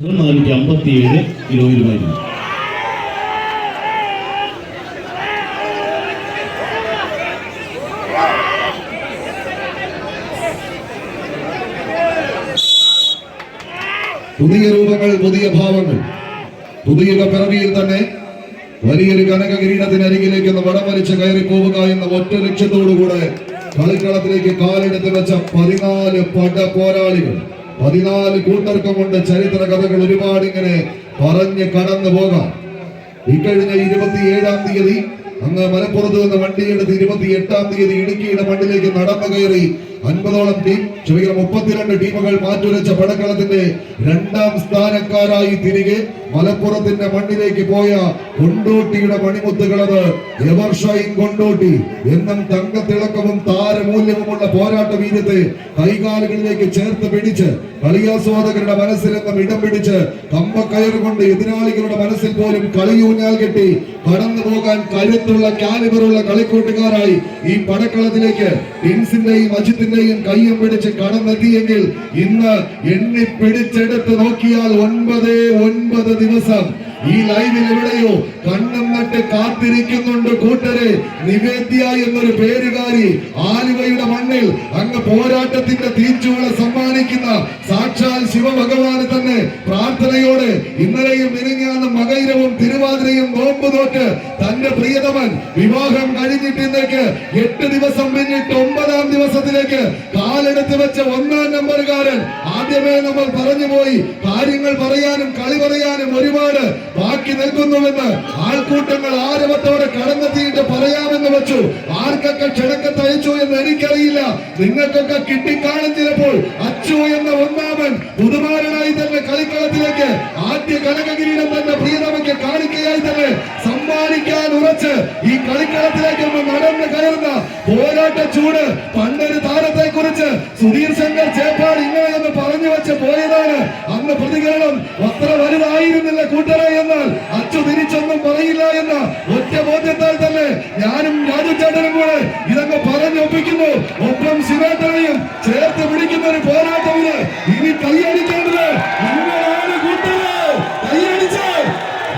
457 കിലോയിലുമായിരുന്നു. പുതിയ രൂപങ്ങൾ, പുതിയ ഭാവങ്ങൾ, പുതിയ പിറവിയിൽ തന്നെ വലിയൊരു കനക കിരീടത്തിനരികിലേക്ക് വടം വലിച്ച് കയറി പോവുക എന്ന ഒറ്റ ലക്ഷ്യത്തോടുകൂടെ കളിക്കളത്തിലേക്ക് കാലെടുത്ത് വെച്ച 14 പട പോരാളികൾ, 14 കൂട്ടർക്കം കൊണ്ട് ചരിത്ര കഥകൾ ഒരുപാട് ഇങ്ങനെ പറഞ്ഞ് കടന്നു പോകാം. ഇക്കഴിഞ്ഞ 27-ാം തീയതി അങ്ങ് മലപ്പുറത്ത് നിന്ന് വണ്ടിയെടുത്ത് 28-ാം തീയതി ഇടുക്കിയുടെ മണ്ണിലേക്ക് നടന്നു കയറി 50ഓളം ടീം 32 ടീമുകൾ മാറ്റുരച്ച പടക്കളത്തിന്റെ 2ാം സ്ഥാനക്കാരായി തിരികെ മലപ്പുറത്തിന്റെ മണ്ണിലേക്ക് പോയ കൊണ്ടോട്ടിയുടെ മണിമുത്തുകളത് എവർഷൈൻ കൊണ്ടോട്ടി എന്നും തങ്കത്തിളക്കവും താരമൂല്യവുമുള്ള പോരാട്ട വീര്യത്തെ കൈകാലുകളിലേക്ക് ചേർത്ത് പിടിച്ച് കളിയാസ്വാദകരുടെ മനസ്സിൽ നിന്നും ഇടം പിടിച്ച് കമ്പക്കയറുകൊണ്ട് എതിരാളികളുടെ മനസ്സിൽ പോലും കളിയൂഞ്ഞാൽ കെട്ടി കടന്നു പോകാൻ കരുത്തുള്ള കാലിബറുള്ള കളിക്കൂട്ടുകാരായി ഈ പടക്കളത്തിലേക്ക് ടിൻസിന്റെയും അജിത്തിന്റെയും കയ്യും പിടിച്ച് കടന്നെത്തിയെങ്കിൽ ഇന്ന് എണ്ണി പിടിച്ചെടുത്ത് നോക്കിയാൽ 9 ദിവസം ഈ ലൈവിൽ എവിടെയോ കണ്ണും നട്ട് കാത്തിരിക്കുന്നുണ്ട് കൂട്ടരെ. നിവേദ്യ എന്നൊരു പേരുകാരി ആലുവയുടെ മണ്ണിൽ അങ്ങ് പോരാട്ടത്തിന്റെ തീർച്ചൂള സമ്മാനിക്കുന്ന സാക്ഷാൽ ശിവഭഗവാന് തന്നെ പ്രാർത്ഥനയോടെ ഇന്നലെയും മിനിഞ്ഞാന്നും മകയിരവും തിരുവാതിരയും നോമ്പ് നോറ്റ് തന്റെ പ്രിയതമൻ വിവാഹം കഴിഞ്ഞിട്ടിന്നേക്ക് 8 ദിവസം പിന്നിട്ട് 9-ാം ദിവസത്തിലേക്ക് കാലെടുത്ത് വെച്ച 1-ാം നമ്പറുകാരൻ. ആദ്യമേ നമ്മൾ പറഞ്ഞുപോയി, കാര്യങ്ങൾ പറയാനും കളി പറയാനും ഒരുപാട് ബാക്കി നിൽക്കുന്നുവെന്ന് ആൾക്കൂട്ടങ്ങൾ ആരവത്തോടെ കടന്നെത്തിയിട്ട് പറയാമെന്ന് വെച്ചു. ആർക്കൊക്കെ ക്ഷണക്കത്ത് അയച്ചു എന്ന് എനിക്കറിയില്ല, നിങ്ങൾക്കൊക്കെ കിട്ടിക്കാണും. ചിലപ്പോൾ അച്ചു എന്ന 1-ാമൻ പുതുമാരനായി തന്നെ കളിക്കളത്തിലേക്ക് ആദ്യ കനകകിരീടം തന്നെ പ്രിയതമയ്ക്ക് കാണിക്കയായി തന്നെ സമ്മാനിക്കാൻ ഉറച്ച് ഈ കളിക്കളത്തിലേക്ക് നടന്നു കയറുന്ന പോരാട്ട ചൂട്. പണ്ടൊരു താരത്തെ കുറിച്ച് സുധീർ ശങ്കർ ചേപ്പാട് ഇങ്ങനെയൊന്ന് പറഞ്ഞു വെച്ച് പോയതാണ്. അന്ന് പ്രതികരണം അത്ര വലുതായിരുന്നില്ല കൂട്ടരെ. എന്നാൽ അച്ചു തിരിച്ചൊന്നും പറയില്ല എന്ന ഒറ്റ ബോധ്യത്താൽ തന്നെ ഞാനും രാജുചേട്ടനും കൂടെ ഇതൊക്കെ പറഞ്ഞൊപ്പിക്കുന്നു. ഒപ്പം ശിവേട്ടനെയും ചേർത്ത് പിടിക്കുന്ന ഒരു പോരാട്ടമില്ല. ഇനി കൈയടിക്കേണ്ടത് നിങ്ങളാണ് കൂട്ടരെ. കൈയടിച്ച്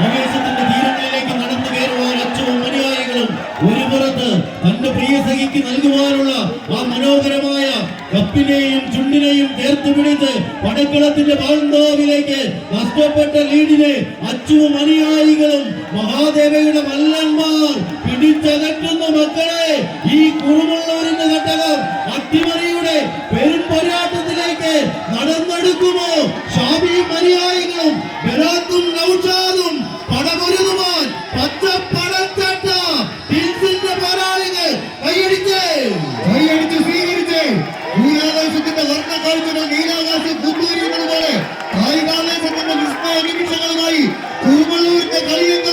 ആവേശത്തിന്റെ തീരങ്ങളിലേക്ക് നടന്നു കയറുവാൻ അച്ചുവും അനുയായികളും ഒരു പുറത്ത് തന്റെ പ്രിയ സഖിക്ക് നൽകുവാനുള്ള ആ മനോഹരമായ കപ്പിനെയും ചുണ്ടിനെയും ചേർത്ത് പിടിച്ച് പടക്കളത്തിന്റെ പാന്തോവിലേക്ക് നഷ്ടപ്പെട്ട ലീഡിനെ അച്ചുവും അനുയായികളും മഹാദേവയുടെ മല്ലന്മാർ പിടിച്ചകറ്റുന്ന മക്കളെ. ഈ കുറുമുള്ളവരിന്റെ ഘട്ടകം അട്ടിമറിയുടെ പെരും പോരാട്ടത്തിലേക്ക് നടന്നെടുക്കുമോ? ഷാബിയും അനുയായികളും ബെറാത്തും നൗഷാദും പടമൊരുതുവാൻ പച്ചപ്പടച്ചട്ട ടിൻസിന്റെ പോരാളികൾ കൈയടിച്ച് സ്വീകരിച്ച് നീലാകാശത്തിന്റെ വർണ്ണ കാഴ്ചകൾ നീലാകാശം കുന്തൂരിയുന്നത് പോലെ കായികാവേശത്തിന്റെ വിസ്മയ നിമിഷങ്ങളുമായി കുറുമള്ളൂരിന്റെ കളിയെന്ന്